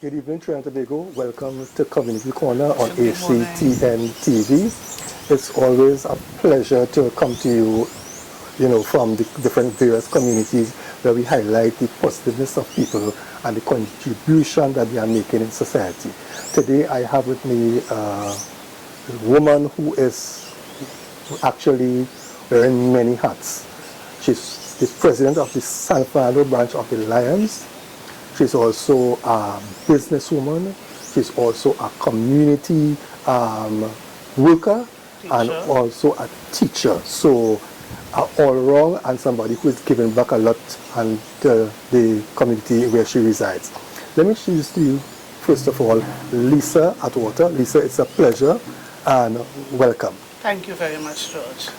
Good evening, Trinidad and Tobago. Welcome to Community Corner on Good morning. ICNTT. It's always a pleasure to come to you, from the different various communities where we highlight the positiveness of people and the contribution that they are making in society. Today I have with me a woman who is actually wearing many hats. She's the president of the San Fernando branch of the Lions. She's also a businesswoman. She's also a community worker and also a teacher. So all around, and somebody who is giving back a lot and the community where she resides. Let me introduce to you, first of all, Lisa Atwater. Lisa, it's a pleasure and welcome. Thank you very much, George.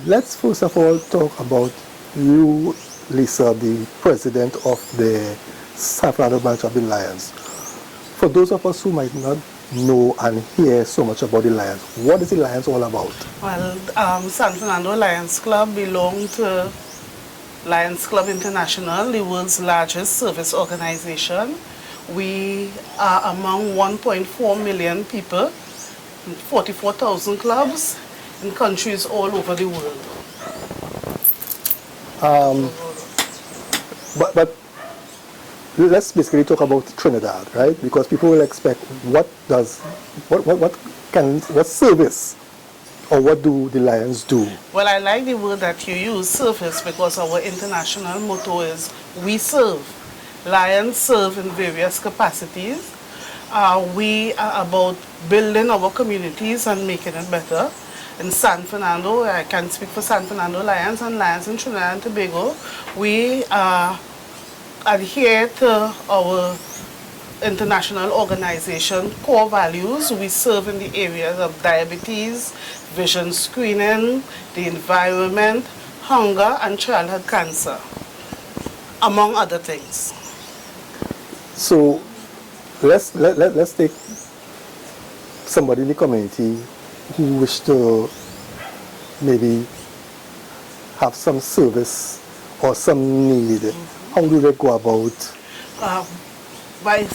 Let's first of all talk about you, Lisa, the president of the San Fernando branch of the Lions. For those of us who might not know and hear so much about the Lions, what is the Lions all about? Well, San Fernando Lions Club belongs to Lions Club International, the world's largest service organization. We are among 1.4 million people, 44,000 clubs in countries all over the world. But let's basically talk about Trinidad, right? Because people will expect what service or what do the Lions do? Well, I like the word that you use, service, because our international motto is we serve. Lions serve in various capacities. We are about building our communities and making it better. In San Fernando, I can speak for San Fernando Lions and Lions in Trinidad and Tobago, we adhere to our international organization core values. We serve in the areas of diabetes, vision screening, the environment, hunger, and childhood cancer, among other things. So let's take somebody in the community who wish to maybe have some service or some need. How do they go about?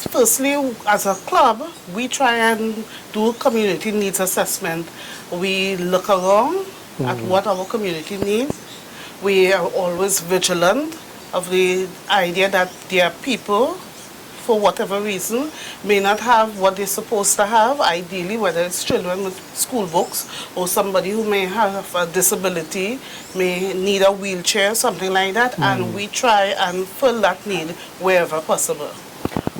Firstly, as a club, we try and do community needs assessment. We look around at what our community needs. We are always vigilant of the idea that there are people, for whatever reason, may not have what they're supposed to have, ideally, whether it's children with school books or somebody who may have a disability, may need a wheelchair, something like that, and we try and fill that need wherever possible.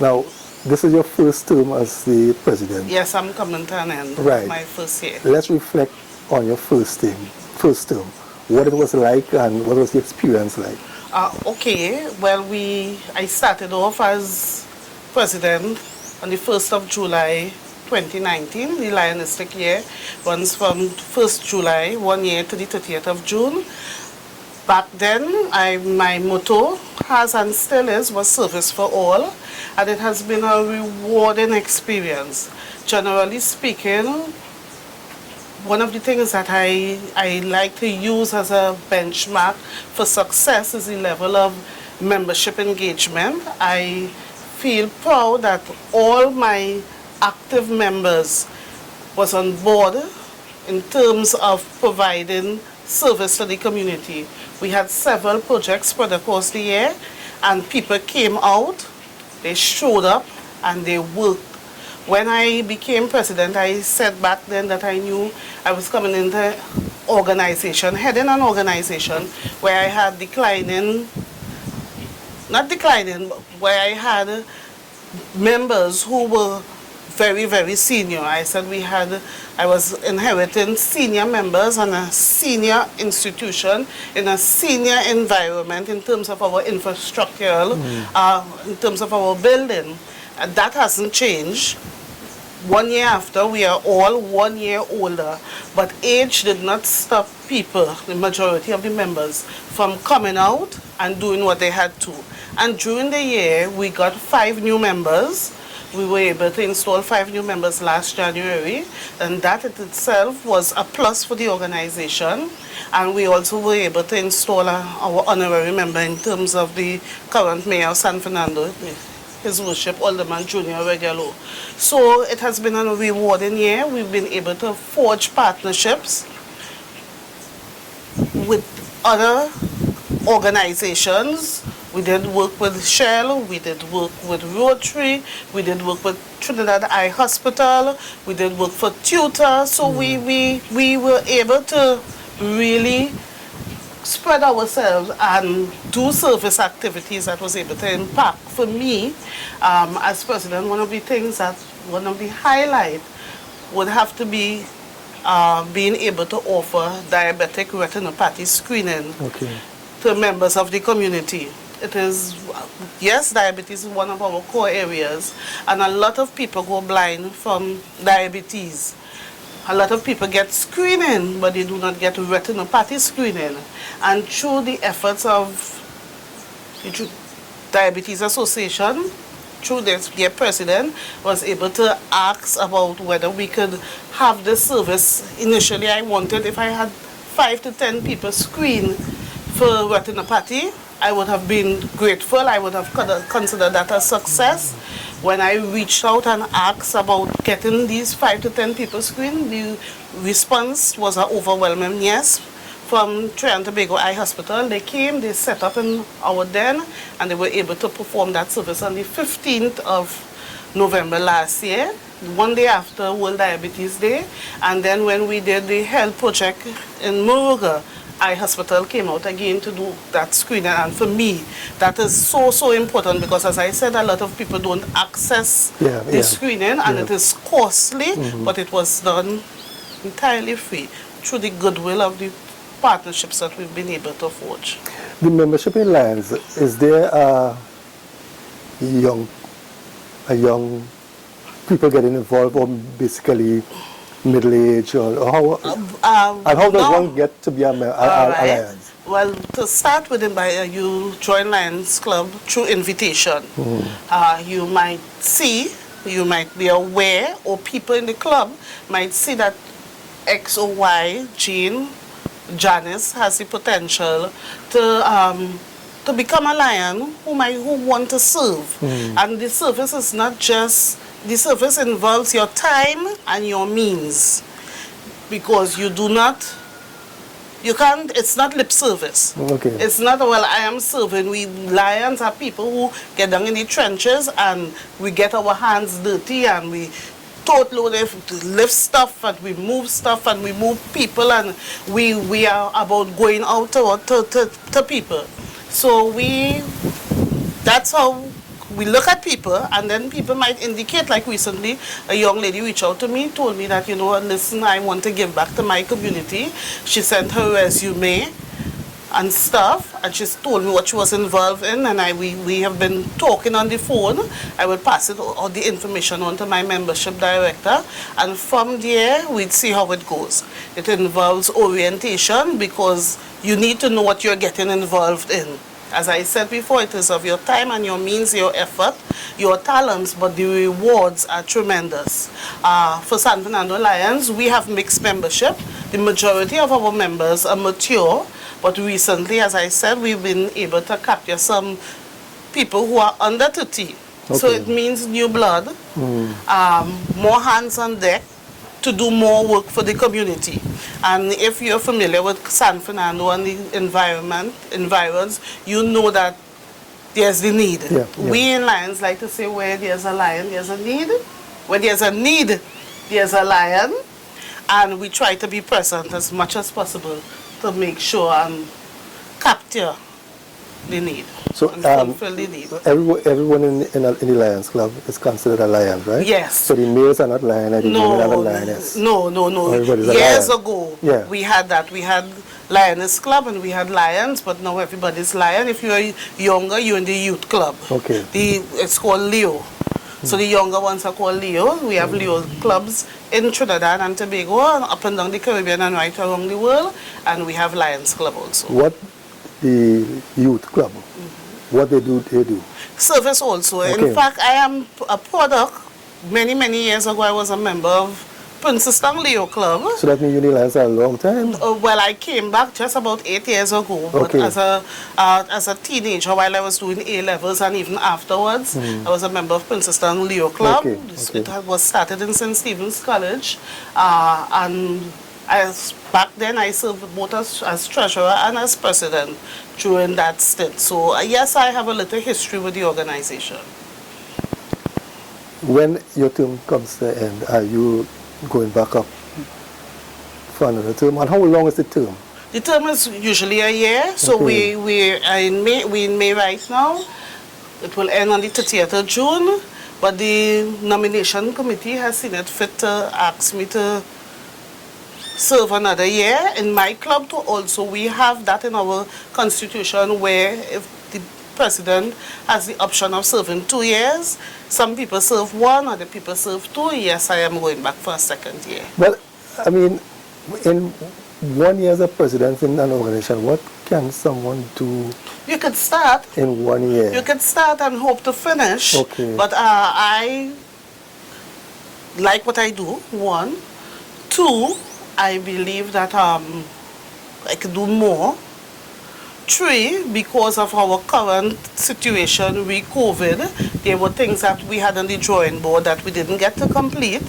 Now, this is your first term as the president. Yes, I'm coming to an end of my first year. Let's reflect on your first term, what it was like and what was the experience like. Okay, well, I started off as president on the 1st of July 2019. The Lionistic year runs from 1st July 1 year to the 30th of June. Back then, my motto has and still was service for all, and it has been a rewarding experience. Generally speaking, one of the things that I like to use as a benchmark for success is the level of membership engagement. I feel proud that all my active members was on board in terms of providing service to the community. We had several projects spread across the year, and people came out, they showed up, and they worked. When I became president, I said back then that I knew I was coming into organization, heading an organization where I had where I had members who were very, very senior. I said I was inheriting senior members and a senior institution in a senior environment in terms of our infrastructural, in terms of our building. And that hasn't changed. 1 year after, we are all 1 year older, but age did not stop people, the majority of the members, from coming out and doing what they had to. And during the year, we got 5 new members. We were able to install 5 new members last January, and that in itself was a plus for the organization. And we also were able to install our honorary member in terms of the current mayor of San Fernando, His Worship Alderman Junior Regulo. So it has been a rewarding year. We've been able to forge partnerships with other organizations. We did work with Shell, we did work with Rotary, we did work with Trinidad Eye Hospital, we did work for Tutor. So we were able to really spread ourselves and do service activities that was able to impact. For me, as president, one of the highlights would have to be being able to offer diabetic retinopathy screening to members of the community. It is, yes, diabetes is one of our core areas, and a lot of people go blind from diabetes. A lot of people get screening, but they do not get retinopathy screening. And through the efforts of the Diabetes Association, through their president, was able to ask about whether we could have this service. Initially, I wanted, if I had 5 to 10 people screen for retinopathy, I would have been grateful. I would have considered that a success. When I reached out and asked about getting these 5 to 10 people screened, the response was an overwhelming yes. From Trinidad and Tobago Eye Hospital, they came, they set up in our den, and they were able to perform that service on the 15th of November last year, one day after World Diabetes Day. And then when we did the health project in Muruga, Eye Hospital came out again to do that screening. And for me, that is so important, because as I said, a lot of people don't access the screening, and it is costly, but it was done entirely free through the goodwill of the partnerships that we've been able to forge. The membership in Lions, is there a young people getting involved, or basically middle age, or how? And how does one get to be a Lions? Well, to start with, you join Lions Club through invitation. You might see, you might be aware, or people in the club might see that X or Y, Janice has the potential to become a lion who want to serve. And the service is not just, the service involves your time and your means, because you can't, it's not lip service. It's not, well, I am serving. We lions are people who get down in the trenches, and we get our hands dirty, and we lift stuff, and we move stuff, and we move people, and we are about going out to people. So that's how we look at people, and then people might indicate, like recently, a young lady reached out to me, told me that, listen, I want to give back to my community. She sent her resume and stuff, and she told me what she was involved in, and we have been talking on the phone. I will pass all the information on to my membership director, and from there we'd see how it goes. It involves orientation, because you need to know what you're getting involved in. As I said before, it is of your time and your means, your effort, your talents, but the rewards are tremendous. For San Fernando Lions, we have mixed membership. The majority of our members are mature, but recently, as I said, we've been able to capture some people who are under 30. So it means new blood, more hands on deck to do more work for the community. And if you're familiar with San Fernando and the environs, you know that there's the need. We in Lions like to say, where there's a lion, there's a need. Where there's a need, there's a lion. And we try to be present as much as possible to make sure and capture the need. So fulfill the need. Everyone in the Lions Club is considered a lion, right? Yes. So the males are not lion, and the women are not lioness. No. Years ago, we had that. We had Lioness Club and we had Lions, but now everybody's lion. If you're younger, you're in the youth club. It's called Leo. So the younger ones are called Leo. We have Leo clubs in Trinidad and Tobago, and up and down the Caribbean and right around the world. And we have Lions Club also. What the youth club, what they do? Service also. In fact, I am a product. Many years ago, I was a member of Princetown Leo Club. So that means you did a long time? Well, I came back just about 8 years ago, but Okay. as a teenager, while I was doing A-levels and even afterwards, I was a member of Princetown Leo Club. Okay. It was started in St. Stephen's College, and back then I served both as treasurer and as president during that stint. So yes, I have a little history with the organization. When your term comes to an end, are you going back up for another term? And how long is the term? The term is usually a year, so Okay. we're in May right now. It will end on the 30th of June, but the nomination committee has seen it fit to ask me to serve another year in my club too. Also, we have that in our constitution where if the president has the option of serving 2 years, some people serve 1, other people serve 2. Yes, I am going back for a second year. Well, I mean, in 1 year as a president in an organization, what can someone do You could start. in 1 year? You can start and hope to finish. Okay. But I like what I do, 1. 2, I believe that I could do more. 3, because of our current situation with COVID, there were things that we had on the drawing board that we didn't get to complete,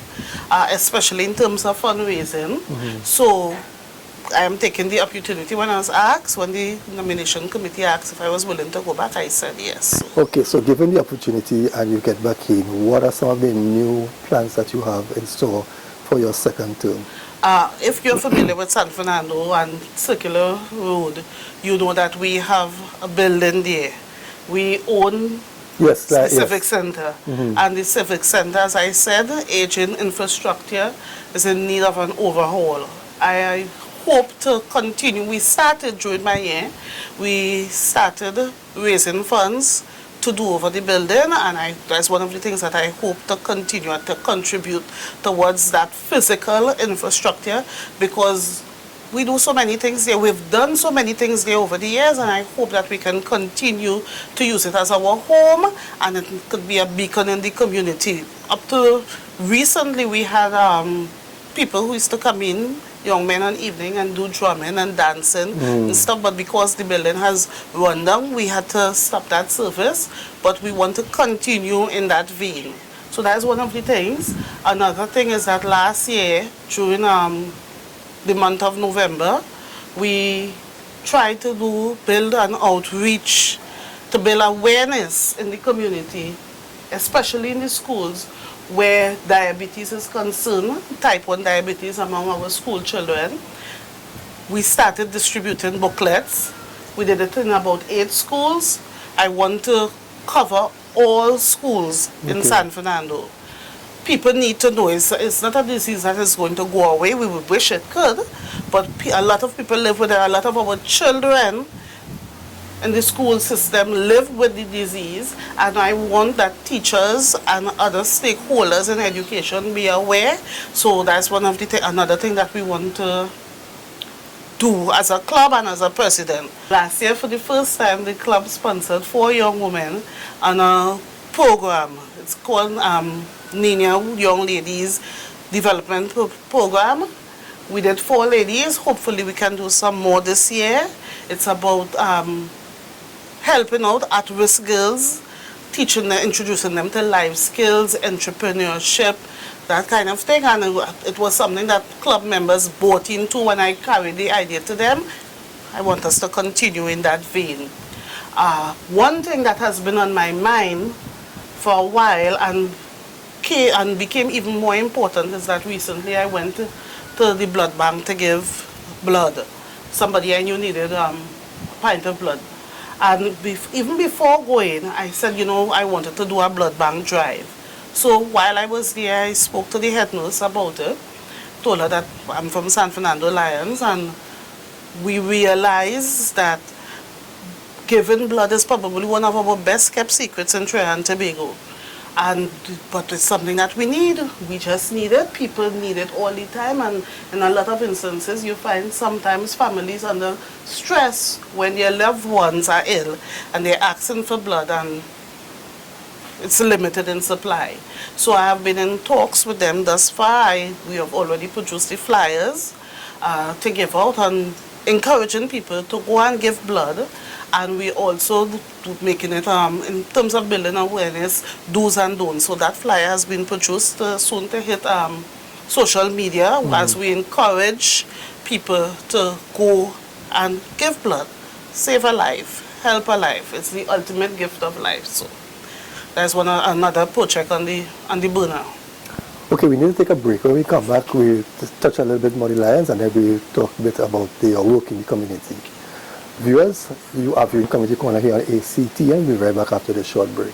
especially in terms of fundraising. So I am taking the opportunity when I was asked, when the nomination committee asked if I was willing to go back, I said yes. Okay, so given the opportunity and you get back in, what are some of the new plans that you have in store for your second term? If you're familiar with San Fernando and Circular Road, you know that we have a building there. We own the Civic Center. And the Civic Center, as I said, aging infrastructure is in need of an overhaul. I hope to continue. We started during my year, we started raising funds to do over the building, and that's one of the things that I hope to continue and to contribute towards that physical infrastructure, because we do so many things there. We've done so many things there over the years, and I hope that we can continue to use it as our home, and it could be a beacon in the community. Up to recently, we had people who used to come in, young men on evening, and do drumming and dancing and stuff, but because the building has run down, we had to stop that service, but we want to continue in that vein. So that's one of the things. Another thing is that last year, during the month of November, we tried to build an outreach to build awareness in the community, especially in the schools, where diabetes is concerned, type 1 diabetes among our school children. We started distributing booklets. We did it in about 8 schools. I want to cover all schools in San Fernando. People need to know it's not a disease that is going to go away. We would wish it could, but a lot of people live with it. A lot of our children in the school system live with the disease, and I want that teachers and other stakeholders in education be aware. So that's one of the another thing that we want to do as a club and as a president. Last year, for the first time, the club sponsored 4 young women on a program. It's called Nina Young Ladies Development Program. We did 4 ladies. Hopefully we can do some more this year. It's about helping out at-risk girls, teaching them, introducing them to life skills, entrepreneurship, that kind of thing. And it was something that club members bought into when I carried the idea to them. I want us to continue in that vein. One thing that has been on my mind for a while and became even more important is that recently I went to the blood bank to give blood. Somebody I knew needed a pint of blood. And even before going, I said, you know, I wanted to do a blood bank drive. So while I was there, I spoke to the head nurse about it, told her that I'm from San Fernando Lions, and we realized that giving blood is probably one of our best kept secrets in Trinidad and Tobago. But it's something that we need. We just need it. People need it all the time, and in a lot of instances you find sometimes families under stress when their loved ones are ill and they're asking for blood, and it's limited in supply. So I have been in talks with them thus far. We have already produced the flyers to give out and encouraging people to go and give blood. And we also making it, in terms of building awareness, do's and don'ts. So that flyer has been produced soon to hit social media as we encourage people to go and give blood, save a life, help a life. It's the ultimate gift of life. So that's another project on the burner. Okay, we need to take a break. When we come back, we touch a little bit more the Lions, and then we talk a bit about their work in the community. Viewers, you are viewing Community Corner here on ACT, and we'll be right back after this short break.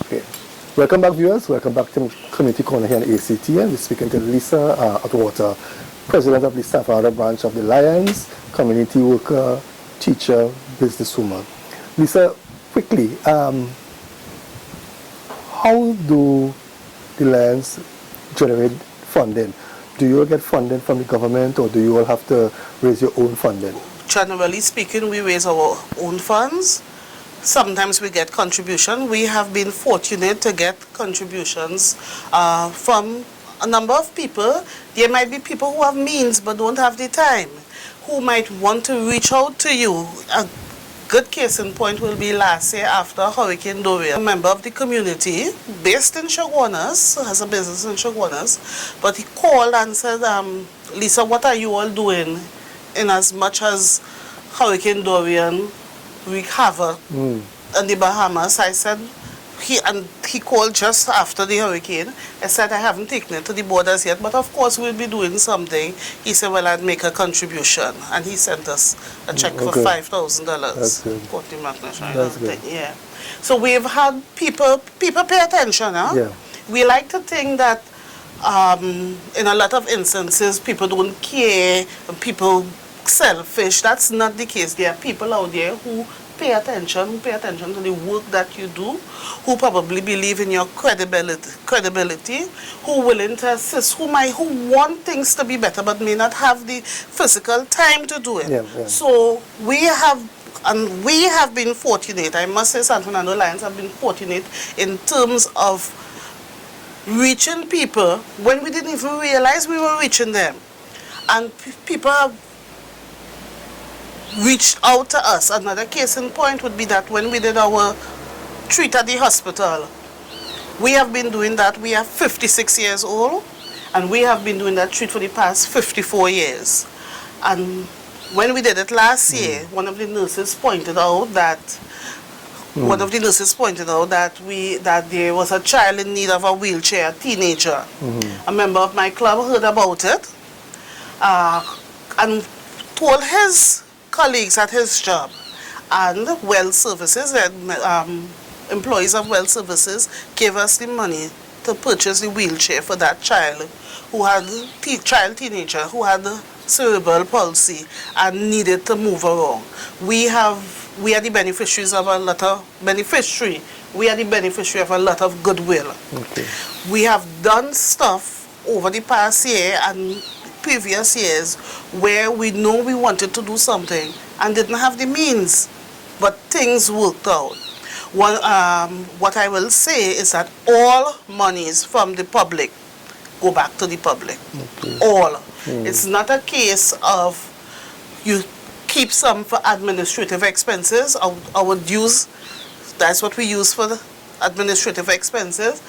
Okay. Welcome back, viewers. Welcome back to Community Corner here on ACT, and we're speaking to Lisa Atwater, President of the Stafford branch of the Lions, community worker, teacher, businesswoman. Lisa, quickly, how do the Lions generate funding? Do you all get funding from the government, or do you all have to raise your own funding? Generally speaking, we raise our own funds. Sometimes we get contribution. We have been fortunate to get contributions from a number of people. There might be people who have means but don't have the time, who might want to reach out to you. A good case in point will be last year after Hurricane Dorian. A member of the community based in Chaguanas, has a business in Chaguanas, but he called and said, Lisa, what are you all doing in as much as Hurricane Dorian wreak havoc in the Bahamas? I said, he called just after the hurricane. I said, I haven't taken it to the borders yet, but of course we'll be doing something. He said, well, I'd make a contribution. And he sent us a check for $5,000. That's good. That's good. Yeah. So we've had people pay attention. Huh? Yeah. We like to think that in a lot of instances, people don't care, people selfish. That's not the case. There are people out there who pay attention to the work that you do, who probably believe in your credibility, who are willing to assist, who want things to be better but may not have the physical time to do it. Yeah. So we have been fortunate. I must say San Fernando Lions have been fortunate in terms of reaching people when we didn't even realize we were reaching them. And people have reached out to us. Another case in point would be that when we did our treat at the hospital, we have been doing that. We are 56 years old, and we have been doing that treat for the past 54 years. And when we did it last year, one of the nurses pointed out that that there was a child in need of a wheelchair, a teenager. A member of my club heard about it and told his colleagues at his job, and Well Services, employees of Well Services, gave us the money to purchase the wheelchair for that child who had teenager who had cerebral palsy and needed to move around. We are the beneficiaries of a lot of goodwill. Okay. We have done stuff over the past year and previous years where we know we wanted to do something and didn't have the means, but things worked out. What I will say is that all monies from the public go back to the public. Okay. All. It's not a case of you keep some for administrative expenses. Our dues, that's what we use for the administrative expenses.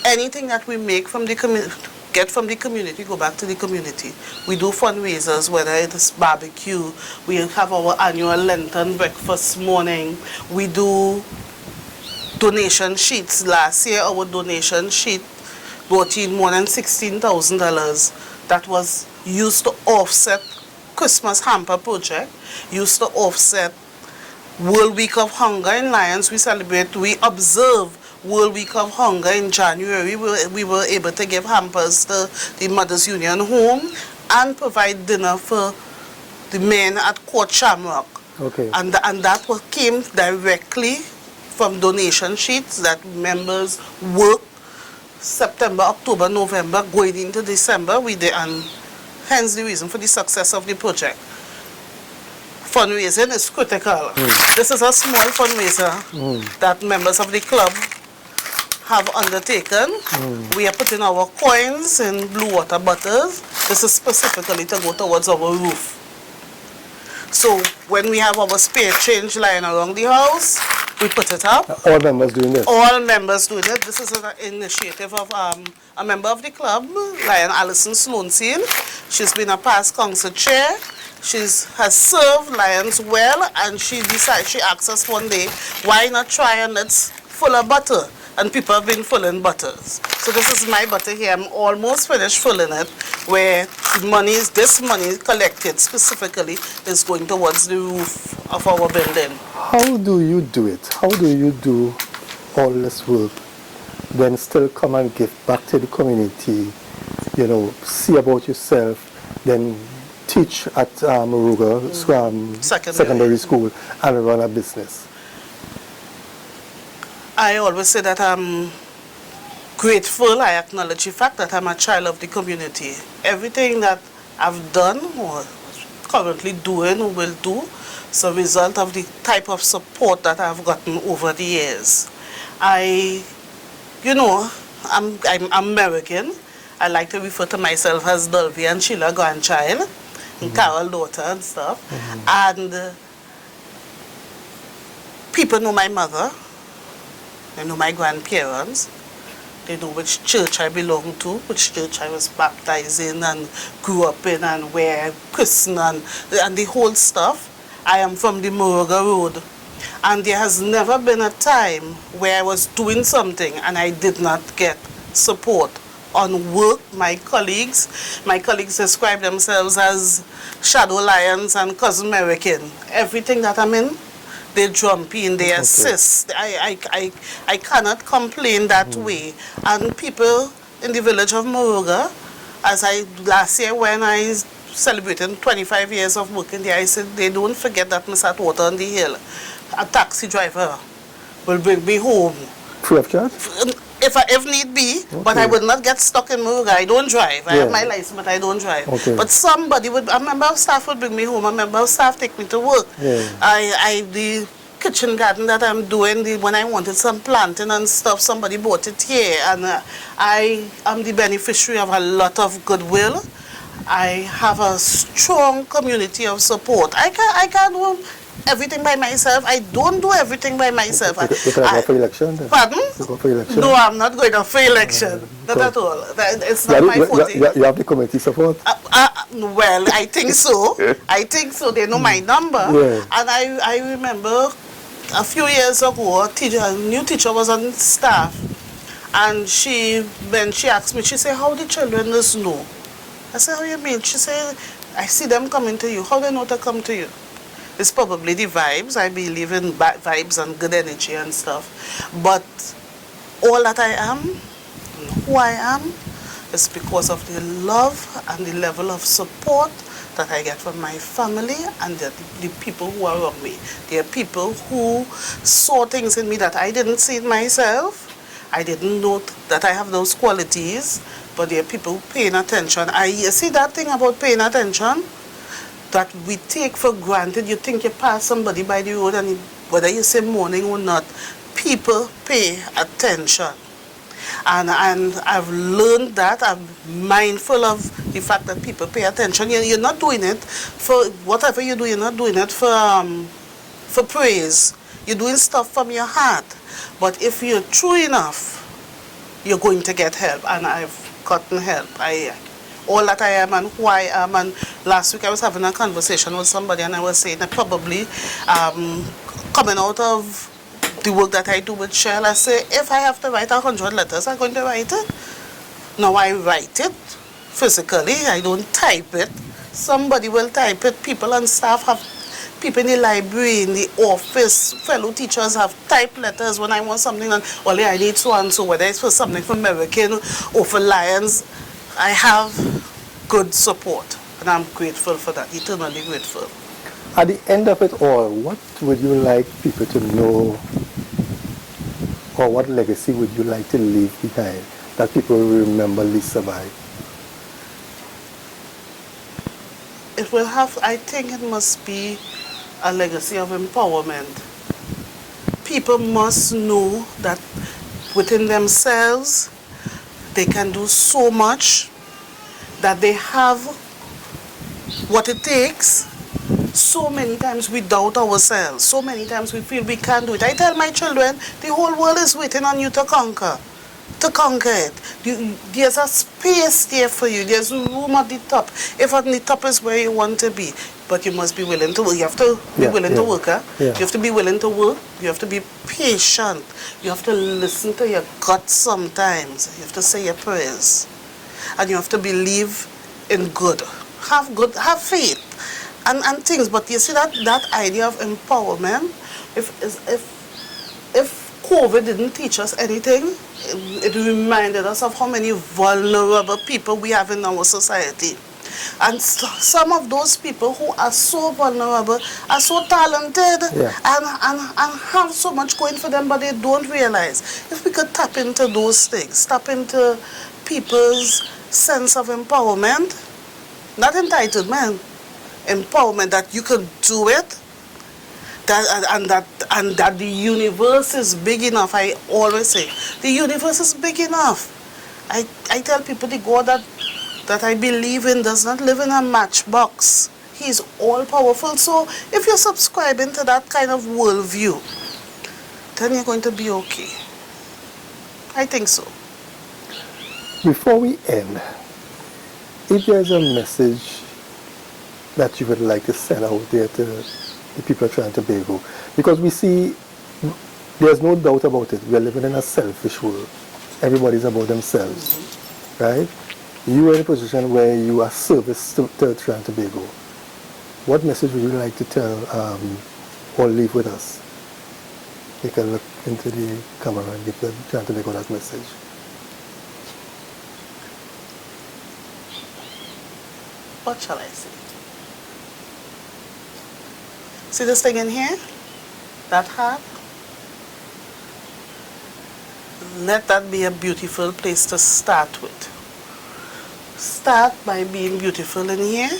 Anything that we make from the get from the community, go back to the community. We do fundraisers, whether it's barbecue, we have our annual Lenten breakfast morning, we do donation sheets. Last year, our donation sheet brought in more than $16,000 that was used to offset Christmas hamper project, used to offset World Week of Hunger in Lions. We observe World Week of Hunger in January, we were able to give hampers to the Mothers Union home and provide dinner for the men at Court Shamrock. Okay. And that came directly from donation sheets that members worked September, October, November, going into December. We did, and hence the reason for the success of the project. Fundraising is critical. This is a small fundraiser that members of the club have undertaken. We are putting our coins in blue water butters. This is specifically to go towards our roof. So when we have our spare change lying around the house, we put it up. All members doing this? All members doing it. This is an initiative of a member of the club, Lion Alison Sloanseal. She's been a past council chair. She has served Lions well, and she asked us one day, why not try and let's full of butter? And people have been filling butters. So this is my butter here. I'm almost finished filling it, where this money collected specifically is going towards the roof of our building. How do you do it? How do you do all this work, then still come and give back to the community, you know, see about yourself, then teach at Moruga Secondary School and run a business? I always say that I'm grateful. I acknowledge the fact that I'm a child of the community. Everything that I've done or currently doing or will do is a result of the type of support that I've gotten over the years. I'm American. I like to refer to myself as Dolby and Sheila grandchild, and Carol daughter and stuff. And people know my mother. They know my grandparents. They know which church I belong to, which church I was baptized in and grew up in, and where I'm christened and the whole stuff. I am from the Moruga Road. And there has never been a time where I was doing something and I did not get support on work. My colleagues describe themselves as shadow lions and cousin American. Everything that I'm in, they jump in, they assist. I cannot complain that way. And people in the village of Moruga, last year when I celebrated 25 years of working there, I said, they don't forget that Miss Atwater on the hill, a taxi driver, will bring me home. Free of charge? If need be, but I would not get stuck in Moruga. I don't drive. I have my license, but I don't drive. But somebody a member of staff would bring me home, a member of staff take me to work. The kitchen garden that I'm doing, when I wanted some planting and stuff, somebody bought it here, and I am the beneficiary of a lot of goodwill. I have a strong community of support. I can't do everything by myself. I don't do everything by myself. You can go for election then? Pardon? You go for election? No, I'm not going to for election. Not at all. It's not my fault. You have the community support? Well, I think so. I think so. They know my number. And I remember a few years ago, a new teacher was on staff. And when she asked me, she said, how the children just know? I said, how you mean? She said, I see them coming to you. How they know to come to you? It's probably the vibes. I believe in vibes and good energy and stuff. But all that I am, who I am, is because of the love and the level of support that I get from my family and the people who are around me. There are people who saw things in me that I didn't see in myself. I didn't know that I have those qualities, but there are people paying attention. You see that thing about paying attention? That we take for granted. You think you pass somebody by the road, and whether you say morning or not, people pay attention. And I've learned that. I'm mindful of the fact that people pay attention. You're not doing it for whatever you do. You're not doing it for praise. You're doing stuff from your heart. But if you're true enough, you're going to get help. And I've gotten help. All that I am and who I am. And last week I was having a conversation with somebody, and I was saying that probably coming out of the work that I do with Shell, I say, if I have to write 100 letters, I'm going to write it. Now I write it physically. I don't type it. Somebody will type it. People and staff have people in the library, in the office, fellow teachers have typed letters when I want something done. Well, I need so and so, whether it's for something for American or for Lions, I have good support. And I'm grateful for that, eternally grateful. At the end of it all, what would you like people to know, or what legacy would you like to leave behind that people will remember Lisa by? It will have, I think it must be a legacy of empowerment. People must know that within themselves, they can do so much, that they have what it takes. So many times we doubt ourselves. So many times we feel we can't do it. I tell my children, the whole world is waiting on you to conquer it. There's a space there for you. There's room at the top. If on the top is where you want to be, but you must be willing to work. You have to be willing to work. You have to be willing to work. You have to be patient. You have to listen to your gut sometimes. You have to say your prayers. And you have to believe in good. Have faith and things. But you see that idea of empowerment, if COVID didn't teach us anything, it reminded us of how many vulnerable people we have in our society. And some of those people who are so vulnerable are so talented and have so much going for them, but they don't realize. If we could tap into those things, tap into people's sense of empowerment, not entitlement, empowerment, that you can do it, and that the universe is big enough. I always say, the universe is big enough. I tell people, the God that I believe in does not live in a matchbox. He's all powerful. So if you're subscribing to that kind of worldview, then you're going to be okay. I think so. Before we end, if there's a message that you would like to send out there to the people of Trinidad and Tobago, because we see, there's no doubt about it, we're living in a selfish world. Everybody's about themselves, right? You are in a position where you are service to Trinidad and Tobago. What message would you like to tell or leave with us? You can look into the camera and give the Trinidad and Tobago that message. What shall I say? See this thing in here? That heart? Let that be a beautiful place to start with. Start by being beautiful in here,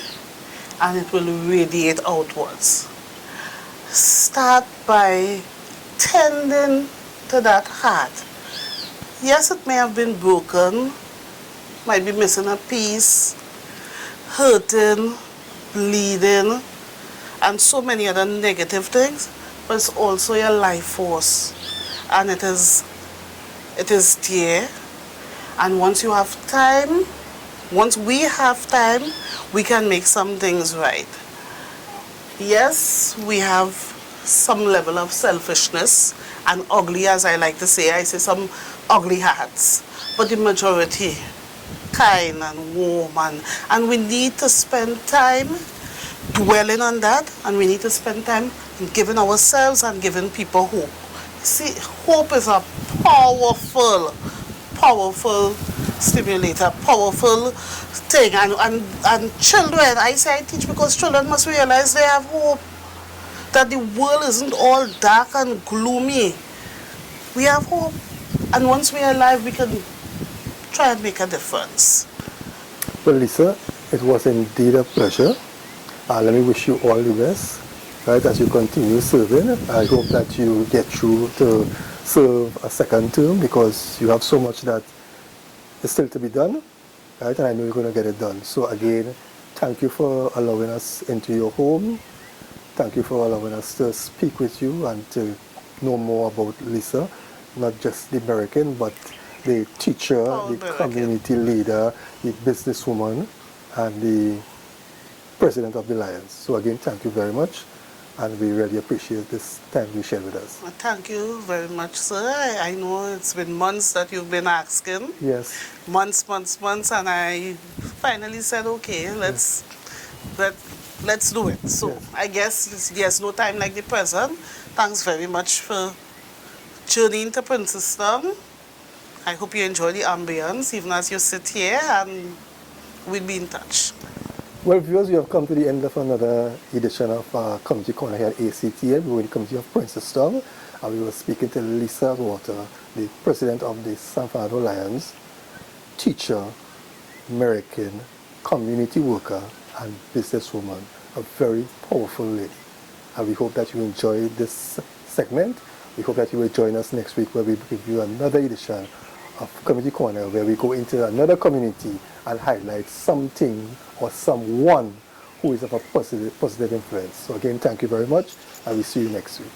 and it will radiate outwards. Start by tending to that heart. Yes, it may have been broken, might be missing a piece, hurting, bleeding, and so many other negative things, but it's also your life force. And it is there. And once you have time, once we have time, we can make some things right. Yes, we have some level of selfishness and ugly, as I like to say. I say some ugly hearts, but the majority kind and warm, and we need to spend time dwelling on that, and we need to spend time giving ourselves and giving people hope. See, hope is a powerful stimulator, powerful thing, and children, I say I teach because children must realize they have hope, that the world isn't all dark and gloomy. We have hope, and once we are alive, we can try and make a difference. Well, Lisa, it was indeed a pleasure. Let me wish you all the best, right, as you continue serving. I hope that you get through to serve a second term, because you have so much that is still to be done, right, and I know you're going to get it done. So again, thank you for allowing us into your home. Thank you for allowing us to speak with you and to know more about Lisa, not just the American, but the teacher, the community leader, the businesswoman, and the president of the Lions. So again, thank you very much, and we really appreciate this time you shared with us. Thank you very much, sir. I know it's been months that you've been asking. Yes. Months, and I finally said, okay, let's let's do it. So Yes. I guess there's no time like the present. Thanks very much for journeying to Princeton. I hope you enjoy the ambience even as you sit here, and we'll be in touch. Well, viewers, we have come to the end of another edition of Community Corner here at ACTL. We're in the community of Princeton, and we were speaking to Lisa Atwater, the president of the San Fernando Lions, teacher, American, community worker, and businesswoman, a very powerful lady. And we hope that you enjoyed this segment. We hope that you will join us next week where we give you another edition of Community Corner, where we go into another community and highlight something or someone who is of a positive influence. So again, thank you very much, and we'll see you next week.